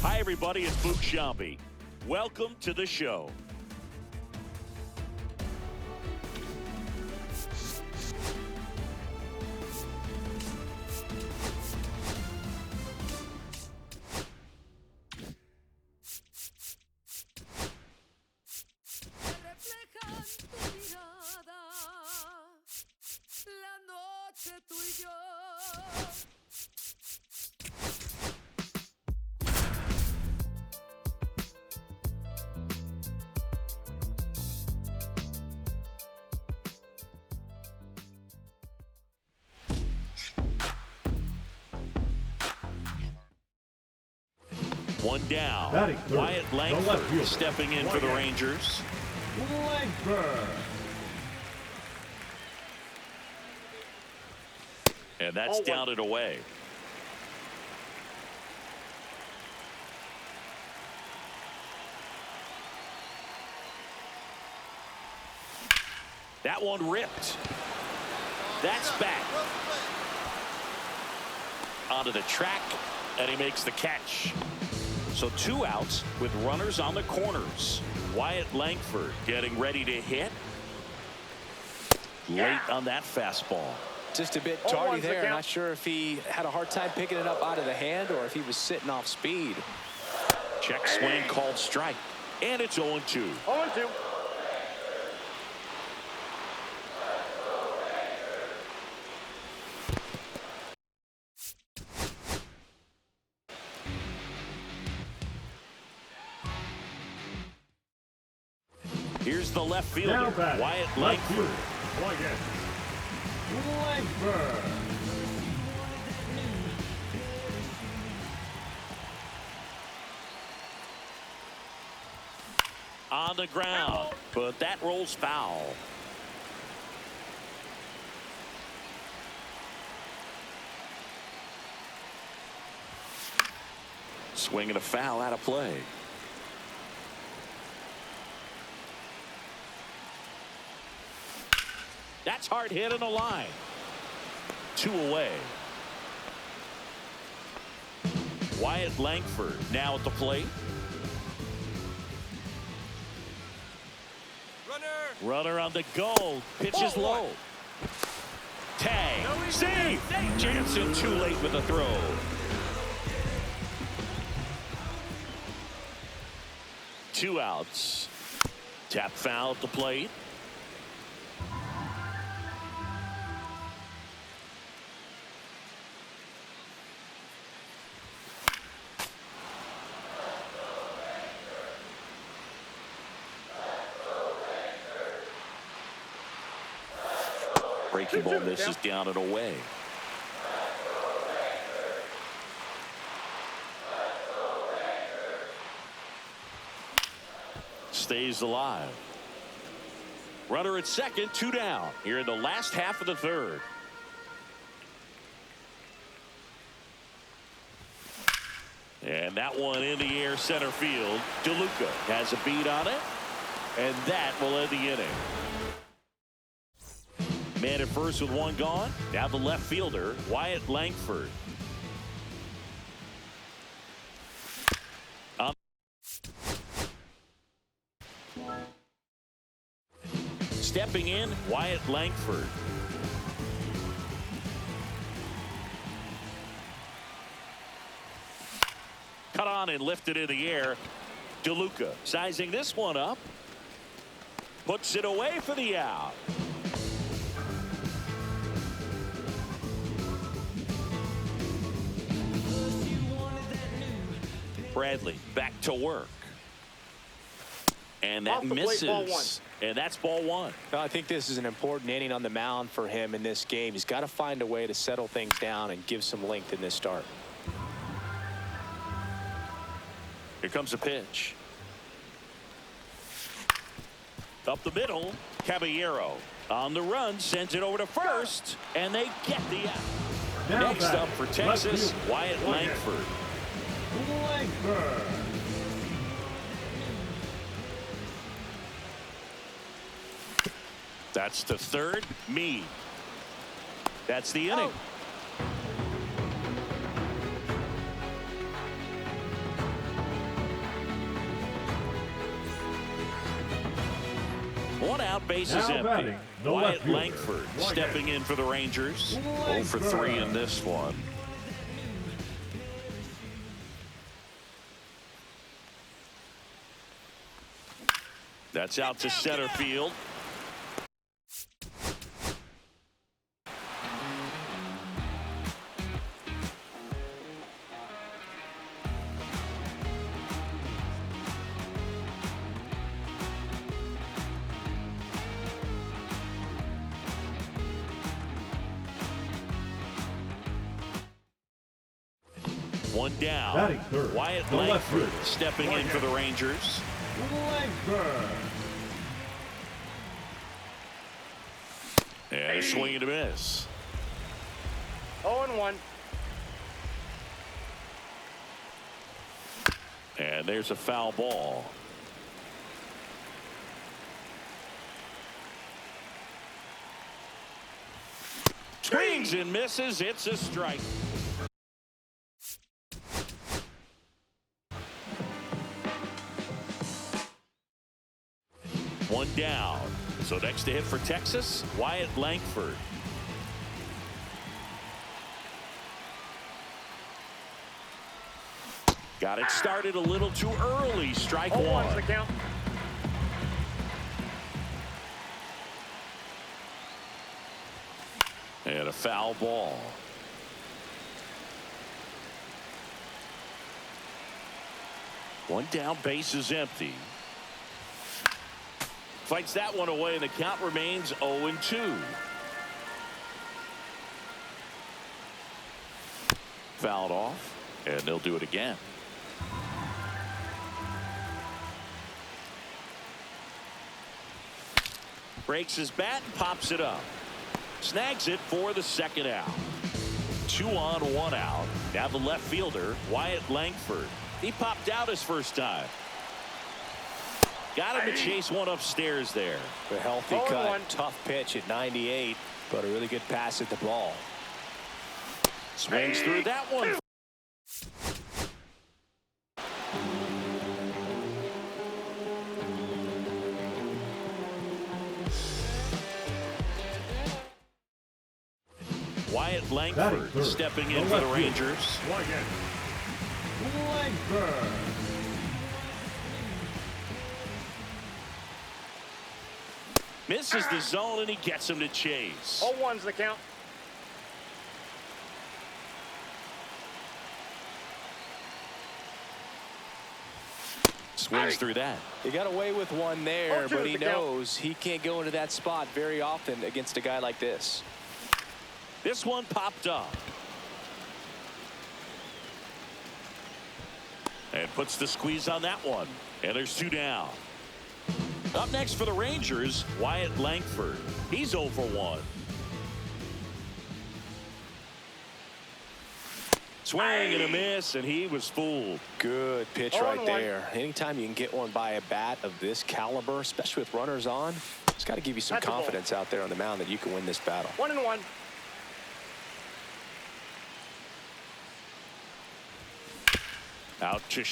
Hi, everybody. It's Boog Sciambi. Welcome to the show. One down. Wyatt Langford stepping in for the Rangers. Langford. And that's down and away. That one ripped. That's back. Onto the track, and he makes the catch. So 2 outs with runners on the corners. Wyatt Langford getting ready to hit. Late on that fastball. Just a bit tardy there. Not sure if he had a hard time picking it up out of the hand or if he was sitting off speed. Check swing called strike. And it's 0-2. 0-2. Here's the left fielder, Wyatt Langford. Langford. On the ground, but that rolls foul. Swinging a foul out of play. That's hard hit in the line. 2 away. Wyatt Langford now at the plate. Runner on the go. Pitches low. Tag. Save. Jansen too late with the throw. Two outs. Tap foul at the plate. Breaking ball misses down and away. Stays alive. Runner at second, 2 down here in the last half of the third. And that one in the air center field. DeLuca has a beat on it, and that will end the inning. Man at first with 1 gone. Now the left fielder, Wyatt Langford. Stepping in, Wyatt Langford. Cut on and lifted in the air. DeLuca sizing this one up. Puts it away for the out. Bradley back to work. And that misses. And that's ball 1. I think this is an important inning on the mound for him in this game. He's got to find a way to settle things down and give some length in this start. Here comes a pitch. Up the middle, Caballero on the run, sends it over to first, and they get the out. Next up for Texas, Wyatt Langford. That's the third. Meade. That's the inning. One out, bases Now empty. batting, the Wyatt left fielder, Langford Wyatt. stepping in for the Rangers. 0 for 3 in this one. That's out to center field. One down. Batting third, Wyatt the left Langford fielder, stepping in Wyatt. for the Rangers. Langford. And a swing and a miss. 0-1. And there's a foul ball. Swings and misses. It's a strike. One down. So next to hit for Texas, Wyatt Langford. Got it started a little too early. Strike one. The count. And a foul ball. One down, base is empty. Fights that one away, and the count remains 0-2. Fouled off, and they'll do it again. Breaks his bat and pops it up. Snags it for the second out. 2 on, 1 out. Now the left fielder, Wyatt Langford. He popped out his first time. Got him to chase one upstairs there. A healthy cut, tough pitch at 98, but a really good pass at the ball. Swings through that one. Wyatt Langford stepping in for the Rangers. Langford. Misses the zone, and he gets him to chase. 0-1's the count. Swings through that. He got away with one there, 0-2 but he the count. knows he can't go into that spot very often against a guy like this. This one popped up. And puts the squeeze on that one. And there's 2 down. Up next for the Rangers, Wyatt Langford. He's 0 for 1. Swing and a miss, and he was fooled. Good pitch right there. Anytime you can get one by a bat of this caliber, especially with runners on, it's got to give you some confidence out there on the mound that you can win this battle. 1-1. Out to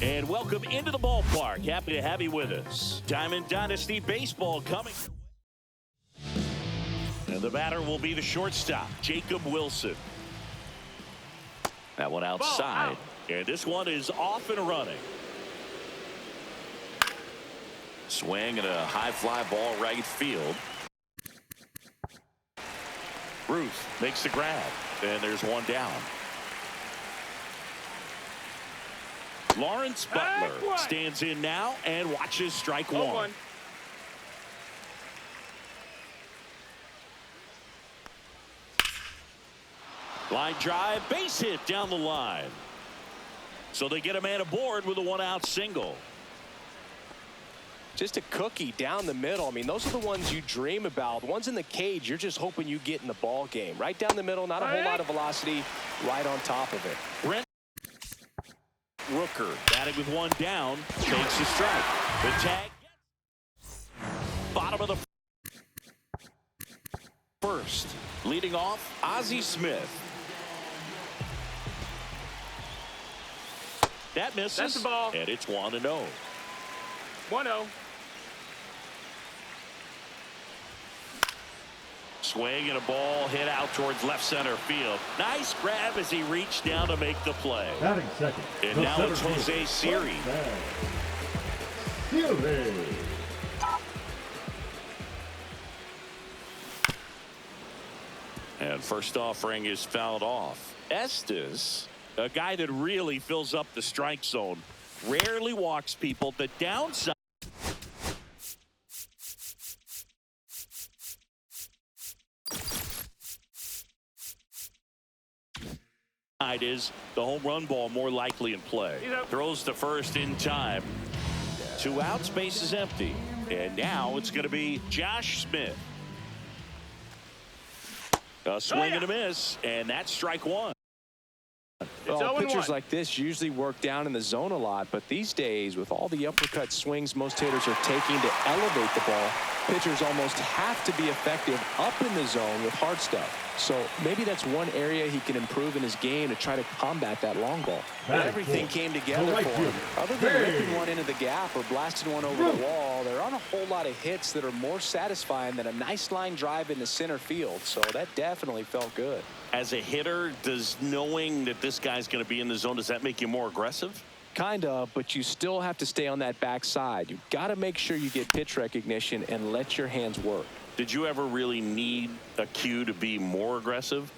And welcome into the ballpark. Happy to have you with us. Diamond Dynasty Baseball coming. And the batter will be the shortstop, Jacob Wilson. That one outside. And this one is off and running. Swing and a high fly ball right field. Ruth makes the grab. And there's one down. Lawrence Butler stands in now and watches strike one. Line drive, base hit down the line. So they get a man aboard with a one-out single. Just a cookie down the middle. I mean, those are the ones you dream about. The ones in the cage, you're just hoping you get in the ball game. Right down the middle, not a whole lot of velocity, right on top of it. Brent Rooker batting with one down, takes the strike. The tag. Bottom of the first. Leading off, Ozzie Smith. That misses. That's the ball. And it's 1-0. 1-0. Swing and a ball hit out towards left center field. Nice grab as he reached down to make the play. Batting second. And now it's Jose Siri. And first offering is fouled off. Estes, a guy that really fills up the strike zone, rarely walks people. The downside is the home run ball more likely in play. Throws to first in time. 2 outs, base is empty. And now it's going to be Josh Smith. A swing and a miss, and that's strike one. Well, pitchers like this usually work down in the zone a lot, but these days, with all the uppercut swings most hitters are taking to elevate the ball, pitchers almost have to be effective up in the zone with hard stuff. So maybe that's one area he can improve in his game to try to combat that long ball. But everything came together for him. Other than ripping one into the gap or blasting one over the wall, there aren't a whole lot of hits that are more satisfying than a nice line drive into center field. So that definitely felt good. As a hitter, does knowing that this guy's going to be in the zone, does that make you more aggressive? Kind of, but you still have to stay on that backside. You've got to make sure you get pitch recognition and let your hands work. Did you ever really need a cue to be more aggressive?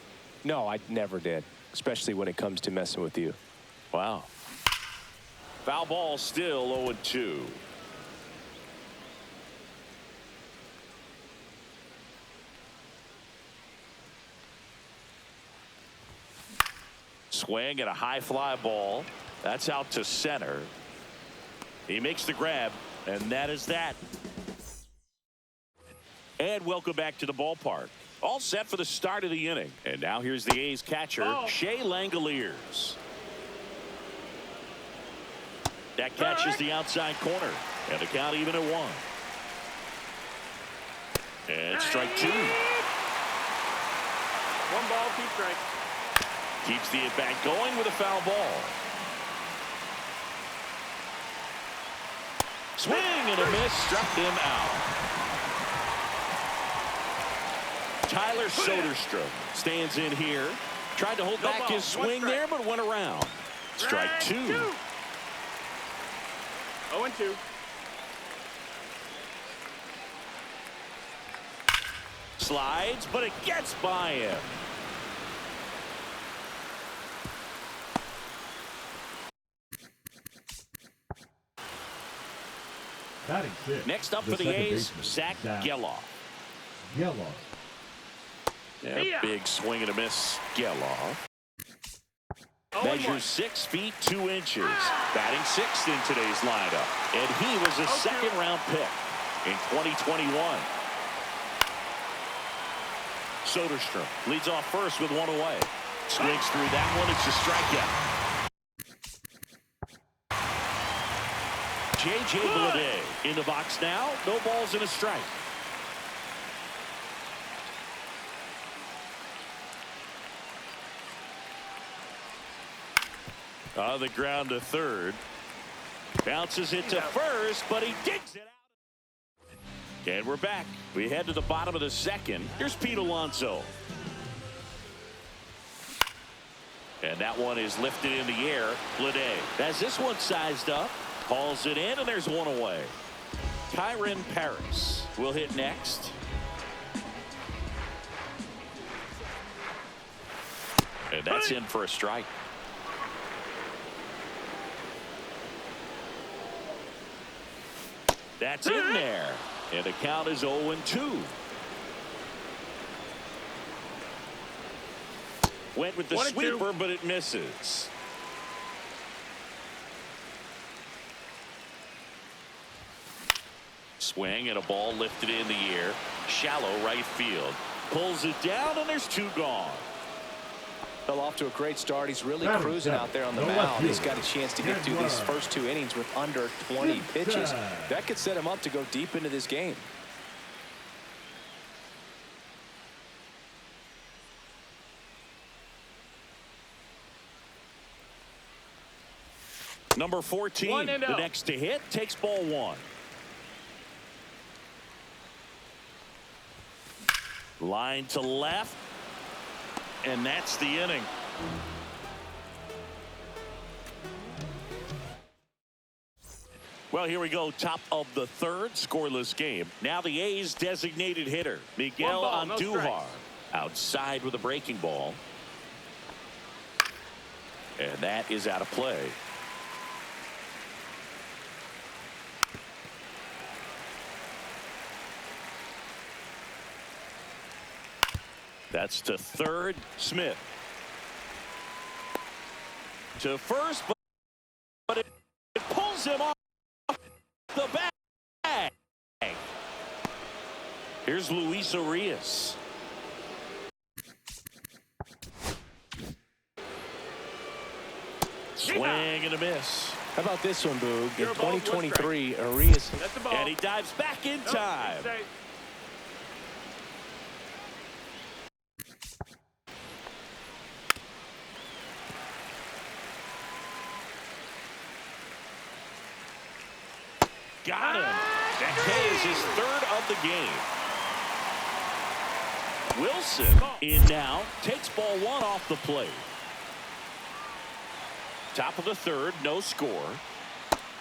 No, I never did, especially when it comes to messing with you. Wow. Foul ball still 0-2. Swing and a high fly ball. That's out to center. He makes the grab, and that is that. And welcome back to the ballpark. All set for the start of the inning. And now here's the A's catcher, Shea Langoliers. That catches the outside corner. And the count even at 1. And strike 2. 1 ball, 2 strikes. Keeps the at-bat going with a foul ball. Swing and a miss, struck him out. Tyler Soderstrom stands in here. Tried to hold back his swing there, but went around. Strike 2. 0-2. Slides, but it gets by him. Next up for the A's, Zach Geloff. Yeah, big swing and a miss, Geloff. Measures 6 feet 2 inches. Batting 6th in today's lineup. And he was a second-round pick in 2021. Soderstrom leads off first with 1 away. Swings through that one. It's a strikeout. J.J. Bleday in the box now. No balls and a strike. On the ground to third. Bounces it to first, but he digs it out. And we're back. We head to the bottom of the second. Here's Pete Alonso. And that one is lifted in the air. Bleday has this one sized up. Calls it in, and there's one away. Kyron Paris will hit next. And that's in for a strike. That's in there. And the count is 0-2. Went with the sweeper, but it misses. Swing and a ball lifted in the air. Shallow right field. Pulls it down, and there's two gone. Fell off to a great start. He's really cruising out there on the mound. He's got a chance to get through these first 2 innings with under 20 pitches. That could set him up to go deep into this game. Number 14, the next to hit, takes ball 1. Line to left. And that's the inning. Well, here we go. Top of the 3rd, scoreless game. Now the A's designated hitter, Miguel Andujar, outside with a breaking ball. And that is out of play. That's to third. Smith. To first, but it pulls him off the bag. Here's Luis Urias. Swing and a miss. How about this one, Boog? In 2023, Urias. And he dives back in time. Got him. That is his 3rd of the game. Wilson in now. Takes ball 1 off the plate. Top of the 3rd, no score.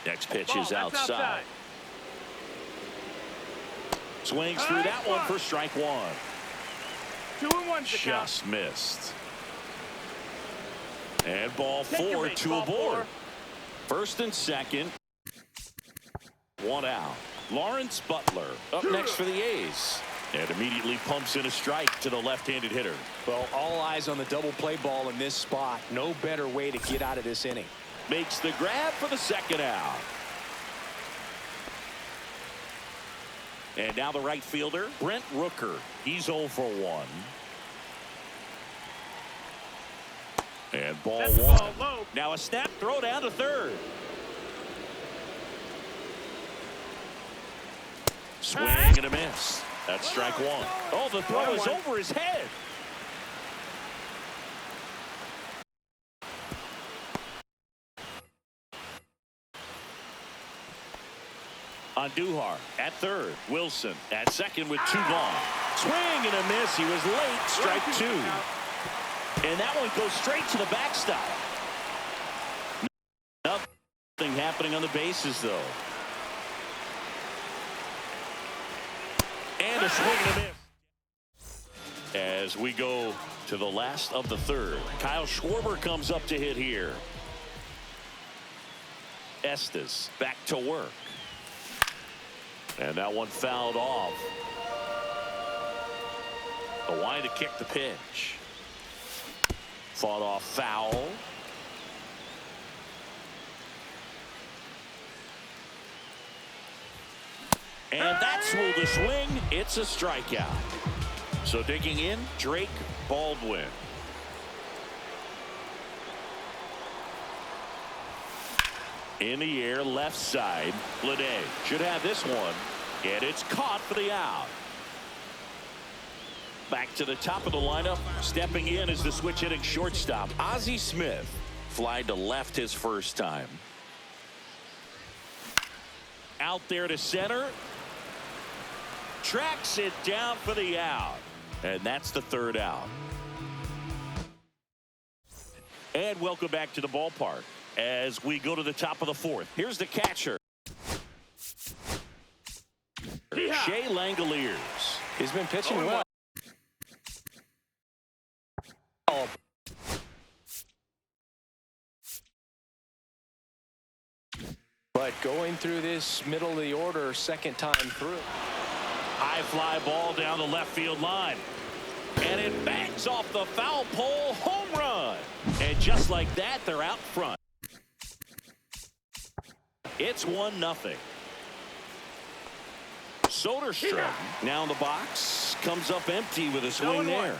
Next pitch is outside. Swings through that one for strike 1. 2-1. Just missed. And ball 4, 2 aboard. 1st and 2nd. 1 out. Lawrence Butler up next for the A's. And immediately pumps in a strike to the left-handed hitter. Well, all eyes on the double play ball in this spot. No better way to get out of this inning. Makes the grab for the 2nd out. And now the right fielder, Brent Rooker. He's 0 for 1. And ball 1. Now a snap throw down to third. Swing and a miss. That's strike 1. Oh, the throw is over his head. Andujar at third. Wilson at second with 2 gone. Swing and a miss. He was late. Strike 2. And that one goes straight to the backstop. Nothing happening on the bases, though. And a swing and a miss. As we go to the last of the 3rd. Kyle Schwarber comes up to hit here. Estes back to work. And that one fouled off. A wide to kick the pitch. Fought off foul. And that's will the swing. It's a strikeout. So digging in, Drake Baldwin. In the air, left side. Bleday should have this one. And it's caught for the out. Back to the top of the lineup. Stepping in is the switch hitting shortstop, Ozzie Smith. Fly to left his first time. Out there to center. Tracks it down for the out. And that's the 3rd out. And welcome back to the ballpark as we go to the top of the fourth. Here's the catcher, Shea Langoliers. He's been pitching well. But going through this middle of the order, second time through. High fly ball down the left field line. And it bangs off the foul pole, home run. And just like that, they're out front. It's 1-0. Soderstrom now in the box. Comes up empty with a swing there.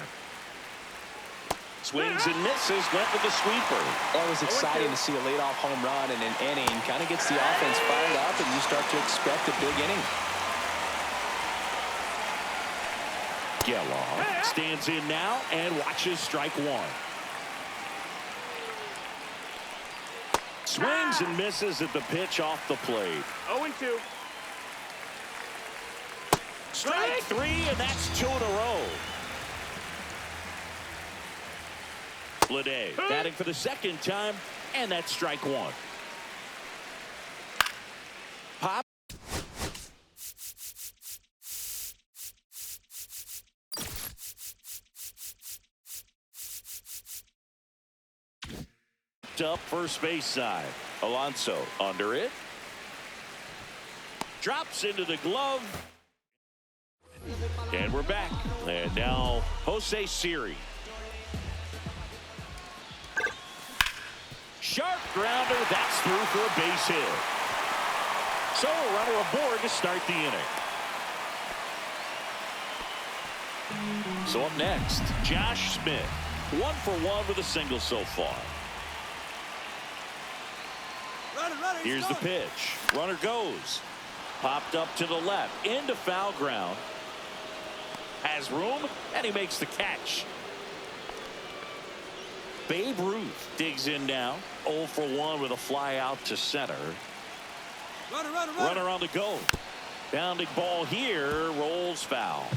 Swings and misses, went with the sweeper. That was exciting to see a leadoff home run in an inning. Kind of gets the offense fired up, and you start to expect a big inning. Geloff stands in now and watches strike one. Swings and misses at the pitch off the plate. 0-2. Strike three, and that's 2 in a row. Bleday batting for the second time, and that's strike one. Pop. Up first base side. Alonso under it. Drops into the glove. And we're back. And now Jose Siri. Sharp grounder. That's through for a base hit. So a runner aboard to start the inning. So up next, Josh Smith. 1 for 1 with a single so far. Here's the pitch. Runner goes. Popped up to the left. Into foul ground. Has room, and he makes the catch. Babe Ruth digs in now. 0 for 1 with a fly out to center. Runner on the go. Bounding ball here. Rolls foul.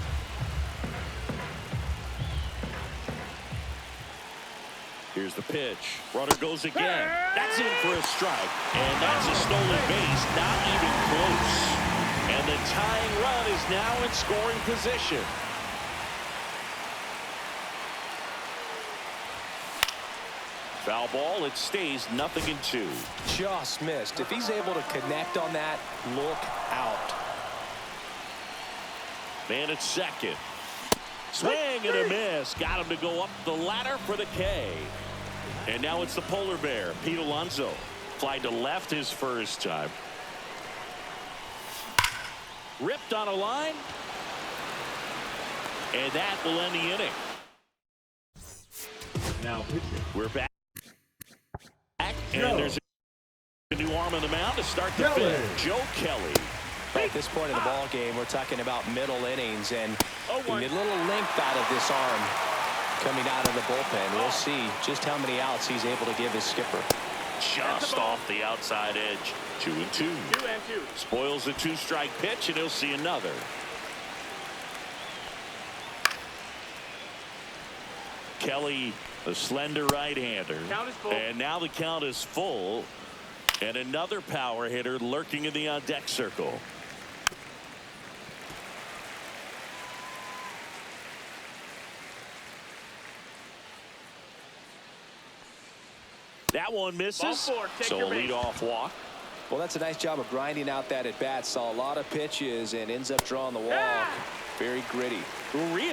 Here's the pitch. Runner goes again. That's in for a strike. And that's a stolen base. Not even close. And the tying run is now in scoring position. Foul ball. It stays 0-2. Just missed. If he's able to connect on that, look out. Man at second. Swing and a miss. Got him to go up the ladder for the K. And now it's the polar bear, Pete Alonso. Fly to left his first time. Ripped on a line. And that will end the inning. Now pitching. We're back. And there's a new arm on the mound to start the fifth. Joe Kelly. At this point in the ball game, we're talking about middle innings, and a little length out of this arm coming out of the bullpen. We'll see just how many outs he's able to give his skipper. Just off the outside edge. 2-2. 2-2. Spoils the 2-strike pitch, and he'll see another. Kelly, a slender right-hander. Count is full. And now the count is full. And another power hitter lurking in the on-deck circle. That one misses. So a leadoff walk. Well, that's a nice job of grinding out that at bat. Saw a lot of pitches and ends up drawing the walk. Very gritty. Real.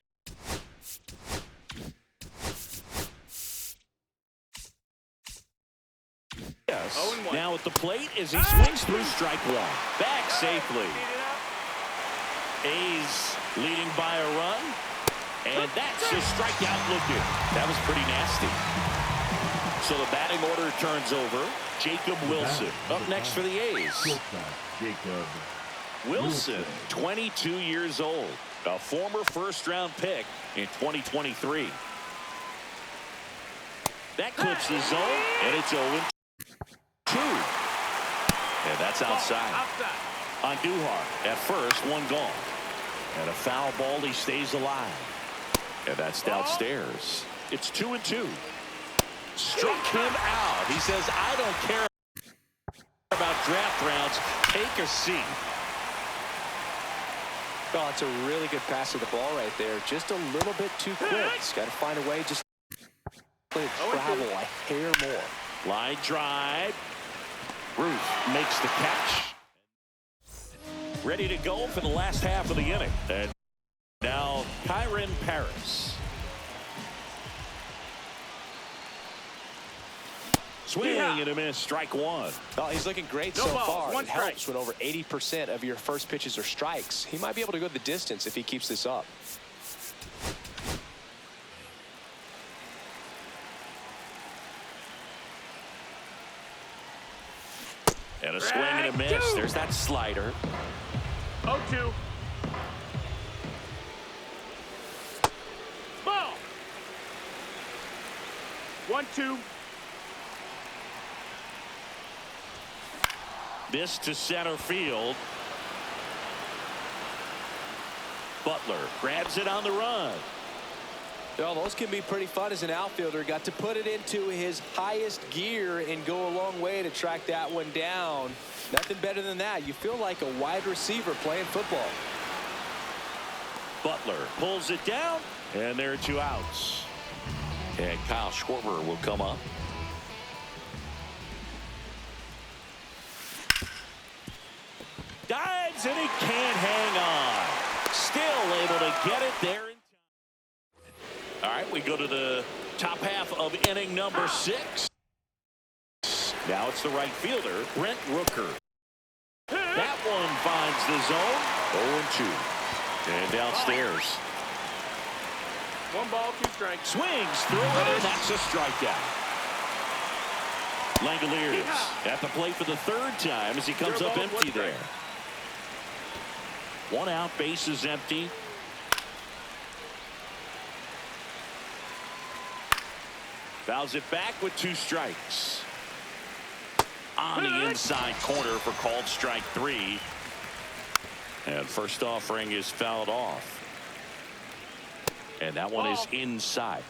Yes. Now at the plate as he swings through strike one. Back safely. A's leading by a run. And that's a strikeout looking. That was pretty nasty. So the batting order turns over. Jacob Wilson up next for the A's. Wilson, 22 years old. A former first-round pick in 2023. That clips the zone, and it's 0-2. And that's outside. Andujar at first, one gone. And a foul ball, he stays alive. And that's downstairs. It's 2-2. Struck him out. He says, I don't care about draft rounds. Take a seat. Oh, it's a really good pass of the ball right there. Just a little bit too quick. He's got to find a way just to travel a hair more. Line drive. Ruth makes the catch. Ready to go for the last half of the inning. And now Kyron Paris. Swing and a miss. Strike one. Oh, he's looking great so far. It helps when over 80% of your first pitches are strikes. He might be able to go the distance if he keeps this up. And a swing and a miss. There's that slider. 0-2. Ball. 1-2. This to center field. Butler grabs it on the run. Well, those can be pretty fun as an outfielder. Got to put it into his highest gear and go a long way to track that one down. Nothing better than that. You feel like a wide receiver playing football. Butler pulls it down, and there are 2 outs. And Kyle Schwarber will come up. Dives, and he can't hang on. Still able to get it there in time. All right, we go to the top half of inning number 6. Now it's the right fielder, Brent Rooker. That one finds the zone. 0-2. And downstairs. 1 ball, 2 strikes. Swings through it, and that's a strikeout. Langoliers at the plate for the 3rd time as he comes up empty there. 1 out, base is empty. Fouls it back with 2 strikes. On the inside corner for called strike 3. And first offering is fouled off. And that one is inside.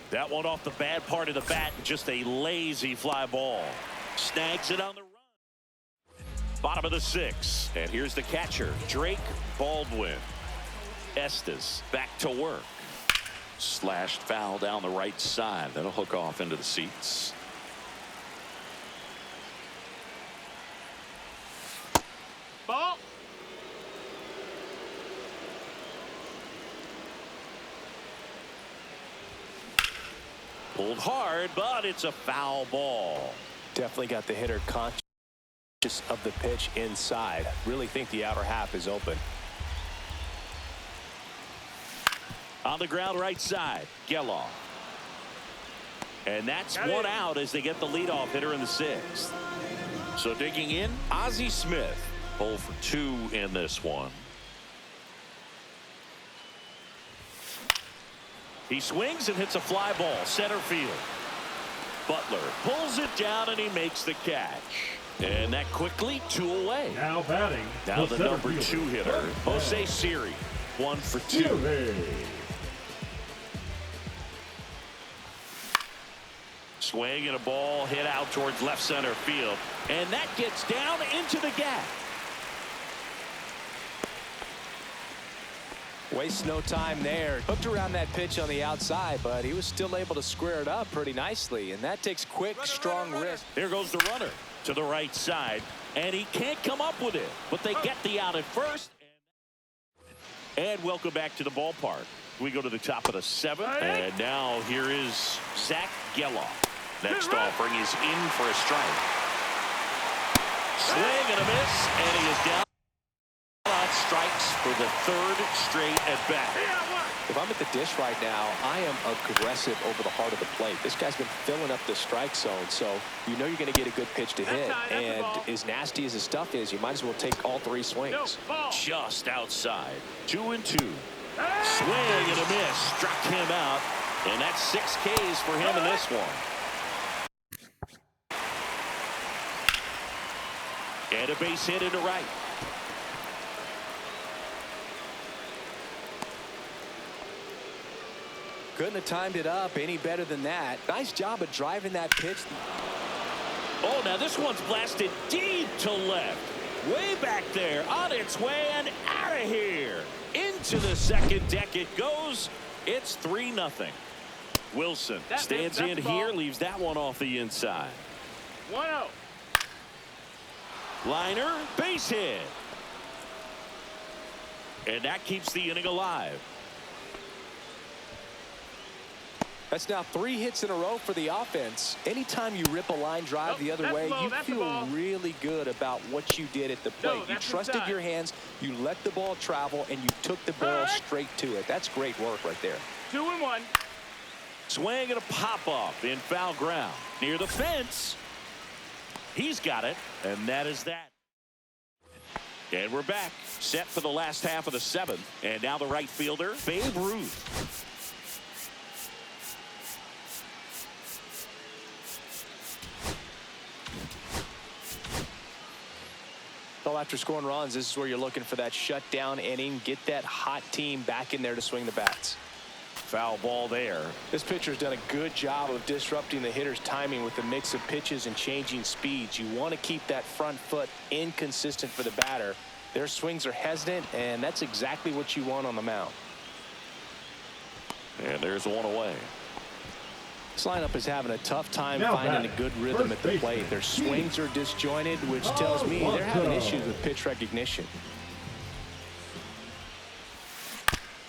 That one off the bad part of the bat. Just a lazy fly ball. Snags it on the run. Bottom of the 6th. And here's the catcher, Drake Baldwin. Estes back to work. Slashed foul down the right side. That'll hook off into the seats. Ball. Pulled hard, but it's a foul ball. Definitely got the hitter conscious of the pitch inside. Really think the outer half is open. On the ground right side, Geloff. And that's 1 out as they get the leadoff hitter in the 6th. So digging in, Ozzie Smith. 0 for 2 in this one. He swings and hits a fly ball, center field. Butler pulls it down and he makes the catch. And that quickly 2 away. Now batting. Now the number 2 hitter, Jose Siri. 1 for 2. Swing and a ball hit out towards left center field. And that gets down into the gap. Wastes no time there. Hooked around that pitch on the outside, but he was still able to square it up pretty nicely. And that takes quick, strong wrist. There goes the runner to the right side. And he can't come up with it. But they get the out at first. And welcome back to the ballpark. We go to the top of the 7th. And now here is Zach Geloff. Next offering is in for a strike. Swing and a miss. And he is down on strikes for the 3rd straight at bat. If I'm at the dish right now, I am aggressive over the heart of the plate. This guy's been filling up the strike zone, so you know you're going to get a good pitch to hit. And as nasty as his stuff is, you might as well take all 3 swings. Just outside. 2-2. Swing and a miss. Struck him out. And that's 6 Ks for him in this one. And a base hit into right. Couldn't have timed it up any better than that. Nice job of driving that pitch. Oh, now this one's blasted deep to left. Way back there, on its way and out of here. Into the second deck it goes. It's 3-0. Wilson stands in here, leaves that one off the inside. 1-0. Liner, base hit. And that keeps the inning alive. That's now 3 hits in a row for the offense. Anytime you rip a line drive the other way, you feel really good about what you did at the plate. You trusted your hands, you let the ball travel, and you took the barrel straight to it. That's great work right there. 2-1. Swing and a pop-off in foul ground. Near the fence. He's got it, and that is that. And we're back, set for the last half of the 7th. And now the right fielder, Babe Ruth. So after scoring runs, this is where you're looking for that shutdown inning. Get that hot team back in there to swing the bats. Foul ball there. This pitcher's done a good job of disrupting the hitter's timing with the mix of pitches and changing speeds. You want to keep that front foot inconsistent for the batter. Their swings are hesitant, and that's exactly what you want on the mound. And there's one away. This lineup is having a tough time finding a good rhythm at the plate. Their swings are disjointed, which tells me they're having issues with pitch recognition.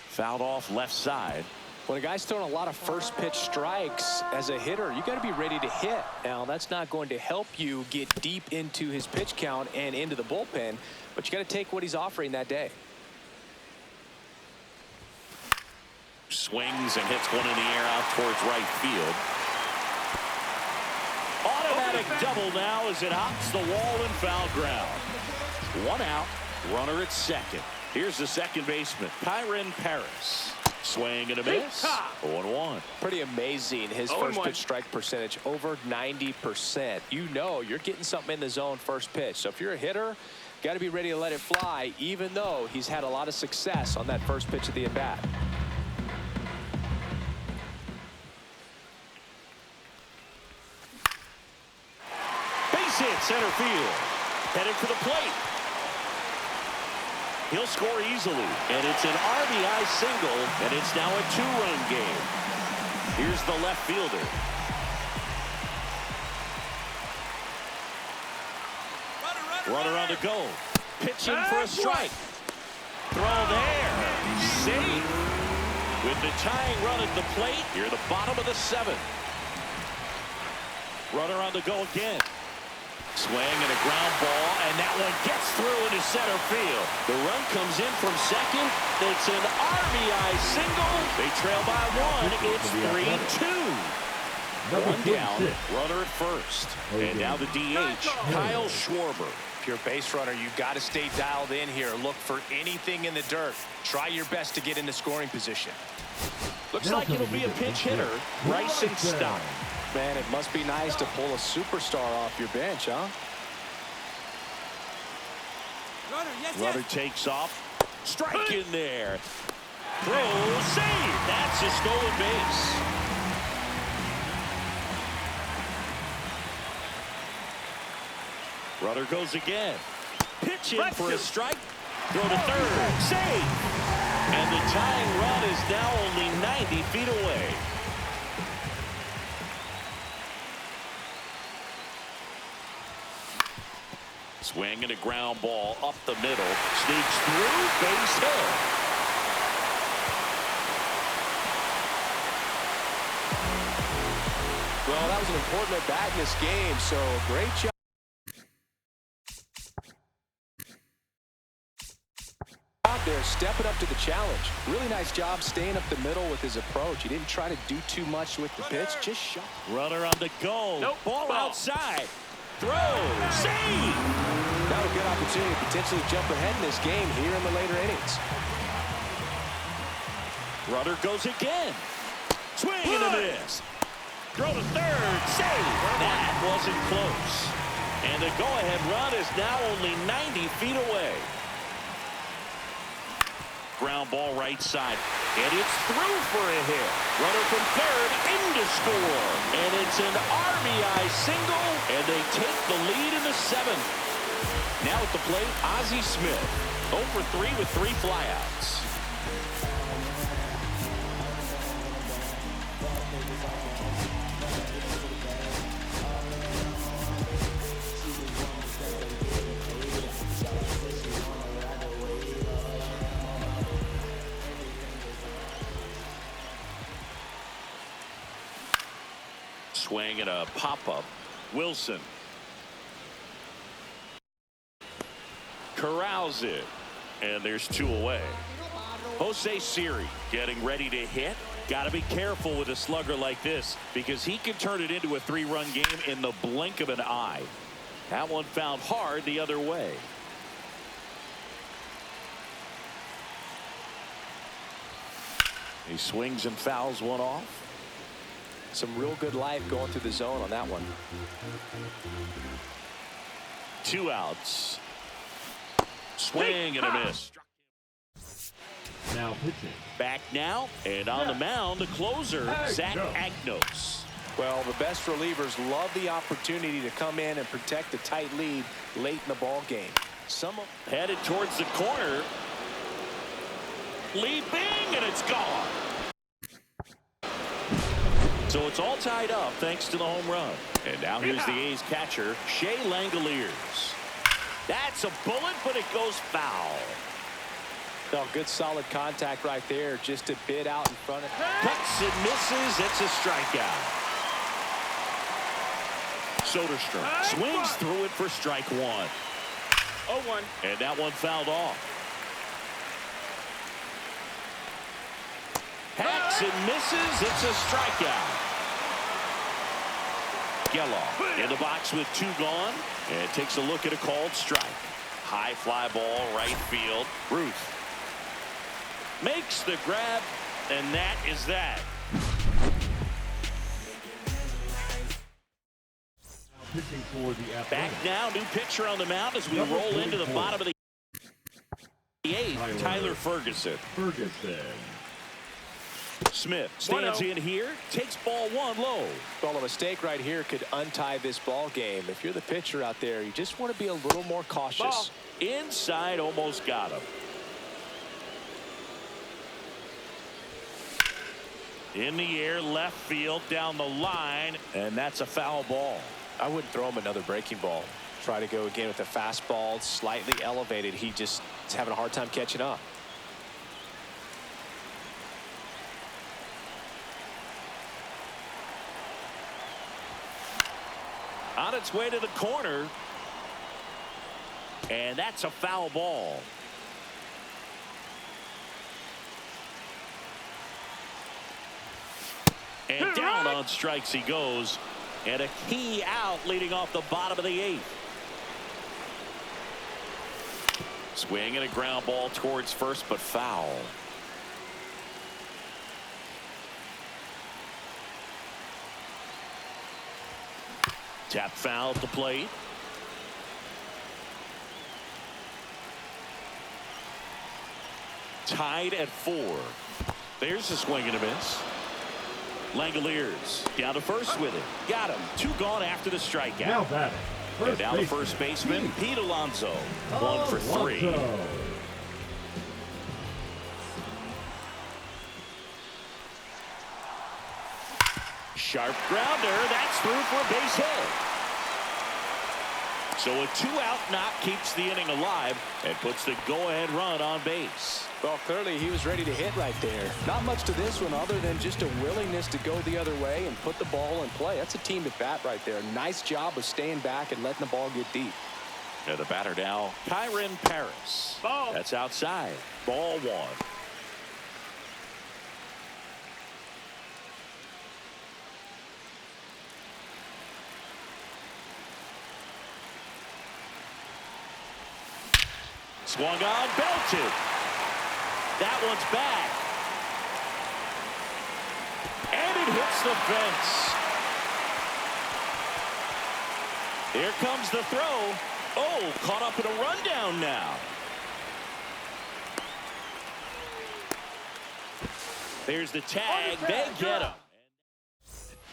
Fouled off left side. When a guy's throwing a lot of first pitch strikes as a hitter, you got to be ready to hit. Now, that's not going to help you get deep into his pitch count and into the bullpen, but you got to take what he's offering that day. Swings and hits one in the air out towards right field. Automatic double now as it hops the wall and foul ground. 1 out, runner at second. Here's the second baseman, Kyren Paris. Swing and a miss. 0-1. Pretty amazing, his first pitch strike percentage, over 90%. You know you're getting something in the zone first pitch. So if you're a hitter, got to be ready to let it fly, even though he's had a lot of success on that first pitch of the at-bat. Base hit center field. Headed for the plate. He'll score easily, and it's an RBI single, and it's now a 2-run game. Here's the left fielder. Runner on the go. Pitching for a strike. Throw there. Safe. With the tying run at the plate, here at the bottom of the 7th. Runner on the go again. Swing and a ground ball, and that one gets through into center field. The run comes in from second. It's an RBI single. They trail by 1. It's 3-2. One down, runner at first. And now the DH, Kyle Schwarber. If you're a base runner, you got to stay dialed in here. Look for anything in the dirt. Try your best to get into scoring position. Looks like it'll be a pinch hitter, Bryson Stott. Man, it must be nice to pull a superstar off your bench, huh? Runner takes off. Strike in there. Throw, save. That's a stolen base. Runner goes again. Pitch in for a strike. Throw to third. Save. And the tying run is now only 90 feet away. Swing and a ground ball up the middle. Sneaks through. Base hit. Well, that was an important at bat in this game, so great job. Out there, stepping up to the challenge. Really nice job staying up the middle with his approach. He didn't try to do too much with the pitch, just shot. Runner on the go. Nope. Ball outside. Throw. Save. Now a good opportunity to potentially jump ahead in this game here in the later innings. Runner goes again. Swing and a miss. Throw to third. Save. That wasn't close. And the go-ahead run is now only 90 feet away. ground ball right side. And it's through for a hit. Runner from third in to score. And it's an RBI single. And they take the lead in the seventh. Now at the plate, Ozzie Smith. 0 for 3 with 3 flyouts. Swing and a pop-up. Wilson corrals it, and there's 2 away. Jose Siri getting ready to hit. Got to be careful with a slugger like this because he can turn it into a 3-run game in the blink of an eye. That one fouled hard the other way. He swings and fouls one off. Some real good life going through the zone on that one. 2 outs. Swing and a miss. Now pitching. Back now, and on the mound, the closer, Zach Agnos. Well, the best relievers love the opportunity to come in and protect a tight lead late in the ball game. Headed towards the corner. Leaping, and it's gone. So it's all tied up thanks to the home run. And now here's the A's catcher, Shea Langoliers. That's a bullet, but it goes foul. Oh, good solid contact right there, just a bit out in front of him. Cuts and misses. It's a strikeout. Soderstrom swings through it for strike 1. 0-1. And that one fouled off. Hacks and misses. It's a strikeout. Geloff in the box with 2 gone. And takes a look at a called strike. High fly ball right field. Ruth makes the grab, and that is that. Pitching for the Back Athletics. now, new pitcher on the mound as we roll into the bottom of the 8th. Tyler Ferguson. Smith stands in here, takes ball 1 low. Well, a mistake right here could untie this ball game. If you're the pitcher out there, you just want to be a little more cautious. Ball. Inside, almost got him. In the air, left field, down the line, and that's a foul ball. I wouldn't throw him another breaking ball. Try to go again with a fastball, slightly elevated. He just is having a hard time catching up. On its way to the corner, and that's a foul ball. And down on strikes he goes, and a key out leading off the bottom of the 8th. Swing and a ground ball towards first, but foul. Tap foul at the plate. Tied at 4. There's a swing and a miss. Langoliers down to first with it. Got him. 2 gone after the strikeout. Now batting. And now the first baseman, Pete Alonso. 1 for 3. Sharp grounder. That's through for a base hit. So a 2-out knock keeps the inning alive and puts the go-ahead run on base. Well, clearly he was ready to hit right there. Not much to this one other than just a willingness to go the other way and put the ball in play. That's a team at bat right there. Nice job of staying back and letting the ball get deep. And the batter now, Kyron Paris. Ball. That's outside. Ball 1. Swung on, belted. That one's back. And it hits the fence. Here comes the throw. Oh, caught up in a rundown now. There's the tag. They get him.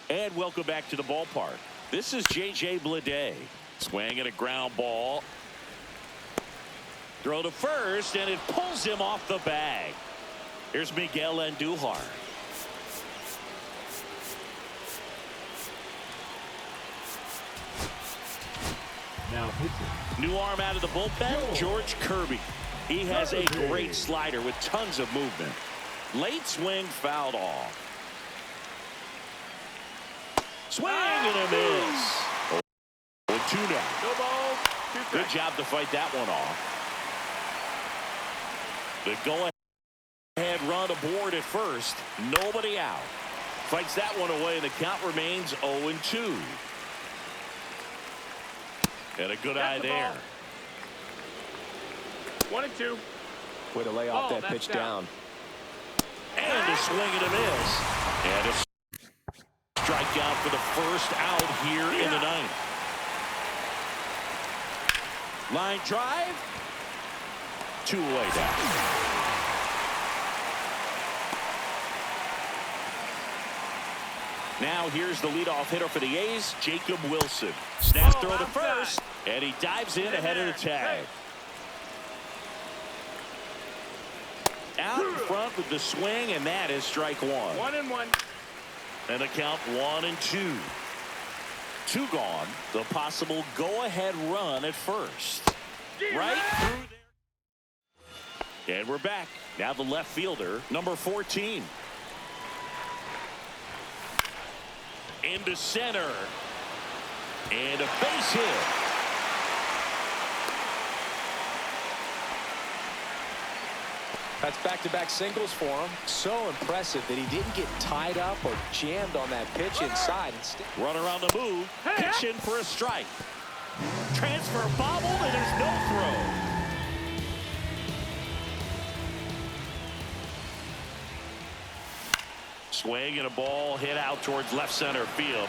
And welcome back to the ballpark. This is J.J. Bleday. Swinging a ground ball. Throw to first, and it pulls him off the bag. Here's Miguel Andujar. Now pitching. New arm out of the bullpen, George Kirby. He has a great slider with tons of movement. Late swing fouled off. Swing and a miss. 0-2 now. No ball. Good job to fight that one off. The go-ahead run aboard at first. Nobody out. Fights that one away, and the count remains 0-2. And a good eye there. 1-2. Way to lay off that pitch down. And a swing and a miss. And a strikeout for the first out here in the ninth. Line drive. 2 away down. Now here's the leadoff hitter for the A's, Jacob Wilson. Snap throw to first, and he dives in ahead of the tag. Out in front with the swing, and that is strike 1. 1-1. And a count 1-2. 2 gone. The possible go-ahead run at first. Right through there. And we're back. Now the left fielder, number 14. Into center. And a base hit. That's back-to-back singles for him. So impressive that he didn't get tied up or jammed on that pitch inside. Instead, Runner on the move. Pitch in for a strike. Transfer bobbled, and there's no throw. Swing and a ball hit out towards left center field.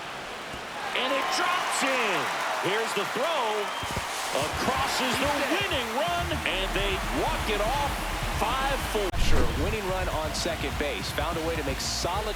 And it drops in. Here's the throw. Across is the winning run, and they walk it off. 5-4. winning run on second base. Found a way to make solid